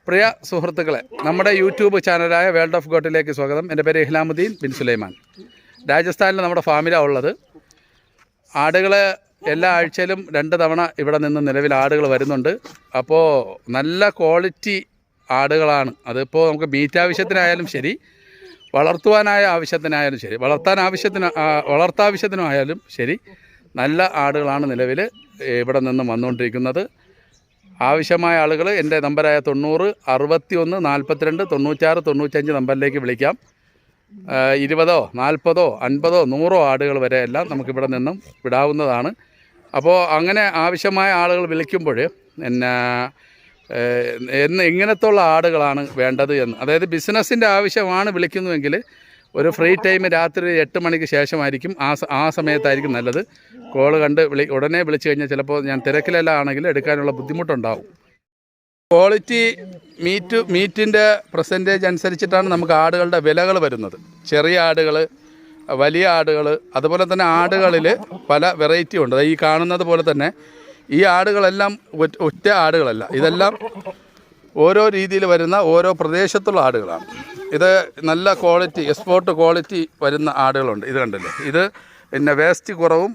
പ്രിയ സുഹൃത്തുക്കളെ, നമ്മുടെ YouTube ചാനലായ world of ഗോട്ടിലേക്ക് സ്വാഗതം. എൻ്റെ പേര് ഇഹ്ലാമുദ്ദീൻ ബിൻ സുലൈമാൻ. രാജസ്ഥാനിൽ നമ്മുടെ ഫാമിലാണ് ഉള്ളത്. ആടുകൾ എല്ലാ ആഴ്ചയിലും 2 തവണ ഇവിടെ നിന്ന് നിലവിൽ ആടുകൾ വരുന്നുണ്ട്. അപ്പോൾ നല്ല ക്വാളിറ്റി ആടുകളാണ്. അതിപ്പോൾ നമുക്ക് മീറ്റ് ആവശ്യത്തിനായാലും ശരി, വളർത്തുവാനായ ആവശ്യത്തിനായാലും ശരി, വളർത്താവശ്യത്തിനായാലും ശരി, നല്ല ആടുകളാണ് നിലവിൽ ഇവിടെ നിന്ന് വന്നുകൊണ്ടിരിക്കുന്നത്. ആവശ്യമായ ആളുകൾ എൻ്റെ നമ്പറായ 90 61 42 96 95 നമ്പറിലേക്ക് വിളിക്കാം. 20, 40, 50, 100 ആടുകൾ വരെ എല്ലാം നമുക്കിവിടെ നിന്നും വിടാവുന്നതാണ്. അപ്പോൾ അങ്ങനെ ആവശ്യമായ ആളുകൾ വിളിക്കുമ്പോൾ എങ്ങനത്തുള്ള ആടുകളാണ് വേണ്ടത് എന്ന്, അതായത് ബിസിനസ്സിൻ്റെ ആവശ്യമാണ് വിളിക്കുന്നുവെങ്കിൽ ഒരു ഫ്രീ ടൈം രാത്രി 8 മണിക്ക് ശേഷമായിരിക്കും. ആ സമയത്തായിരിക്കും നല്ലത്. കോള് കണ്ട് ഉടനെ വിളിച്ചു കഴിഞ്ഞാൽ ചിലപ്പോൾ ഞാൻ തിരക്കിലെല്ലാം ആണെങ്കിൽ എടുക്കാനുള്ള ബുദ്ധിമുട്ടുണ്ടാവും. ക്വാളിറ്റി മീറ്റിൻ്റെ പെർസെൻറ്റേജ് അനുസരിച്ചിട്ടാണ് നമുക്ക് ആടുകളുടെ വിലകൾ വരുന്നത്. ചെറിയ ആടുകൾ, വലിയ ആടുകൾ, അതുപോലെ തന്നെ ആടുകളിൽ പല വെറൈറ്റി ഉണ്ട്. ഈ കാണുന്നത് പോലെ തന്നെ ഈ ആടുകളെല്ലാം ഒറ്റ ആടുകളല്ല, ഇതെല്ലാം ഓരോ രീതിയിൽ വരുന്ന ഓരോ പ്രദേശത്തുള്ള ആടുകളാണ്. ഇത് നല്ല ക്വാളിറ്റി, എക്സ്പോർട്ട് ക്വാളിറ്റി വരുന്ന ആടുകളുണ്ട്. ഇത് കണ്ടല്ലേ, ഇത് പിന്നെ വേസ്റ്റ് കുറവും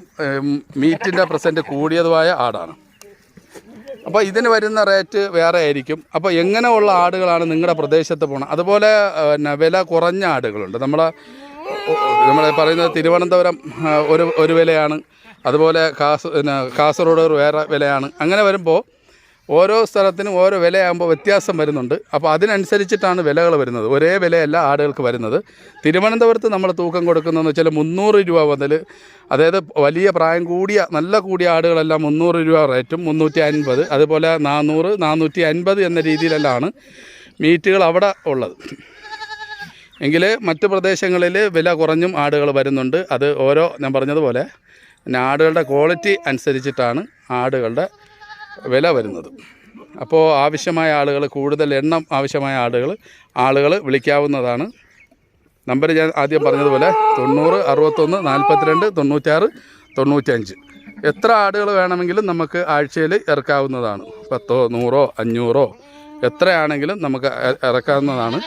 മീറ്റിൻ്റെ പെർസെൻറ്റ് കൂടിയതുമായ ആടാണ്. അപ്പോൾ ഇതിന് വരുന്ന റേറ്റ് വേറെ ആയിരിക്കും. അപ്പോൾ എങ്ങനെയുള്ള ആടുകളാണ് നിങ്ങളുടെ പ്രദേശത്ത് പോകണം. അതുപോലെ പിന്നെ വില കുറഞ്ഞ ആടുകളുണ്ട്. നമ്മൾ പറയുന്നത് തിരുവനന്തപുരം ഒരു വിലയാണ്, അതുപോലെ കാസർഗോഡ് വേറെ വിലയാണ്. അങ്ങനെ വരുമ്പോൾ ഓരോ സ്ഥലത്തിനും ഓരോ വിലയാകുമ്പോൾ വ്യത്യാസം വരുന്നുണ്ട്. അപ്പോൾ അതിനനുസരിച്ചിട്ടാണ് വിലകൾ വരുന്നത്. ഒരേ വിലയല്ല ആടുകൾക്ക് വരുന്നത്. തിരുവനന്തപുരത്ത് നമ്മൾ തൂക്കം കൊടുക്കുന്നതെന്ന് വെച്ചാൽ 300 രൂപ മുതൽ, അതായത് വലിയ പ്രായം കൂടിയ നല്ല കൂടിയ ആടുകളെല്ലാം 300 രൂപ റേറ്റും, 350, അതുപോലെ 400, 450 എന്ന രീതിയിലെല്ലാം മീറ്റുകൾ അവിടെ ഉള്ളത്. എങ്കിൽ മറ്റ് പ്രദേശങ്ങളിൽ വില കുറഞ്ഞും ആടുകൾ വരുന്നുണ്ട്. അത് ഞാൻ പറഞ്ഞതുപോലെ പിന്നെ ആടുകളുടെ ക്വാളിറ്റി അനുസരിച്ചിട്ടാണ് ആടുകളുടെ വില വരുന്നത്. അപ്പോൾ ആവശ്യമായ ആളുകൾ, കൂടുതൽ എണ്ണം ആവശ്യമായ ആളുകൾ വിളിക്കാവുന്നതാണ്. നമ്പർ ഞാൻ ആദ്യം പറഞ്ഞതുപോലെ 90 61 42 96 95. എത്ര ആടുകൾ വേണമെങ്കിലും നമുക്ക് ആഴ്ചയിൽ ഇറക്കാവുന്നതാണ്. 10, 100, 500 എത്രയാണെങ്കിലും നമുക്ക് ഇറക്കാവുന്നതാണ്.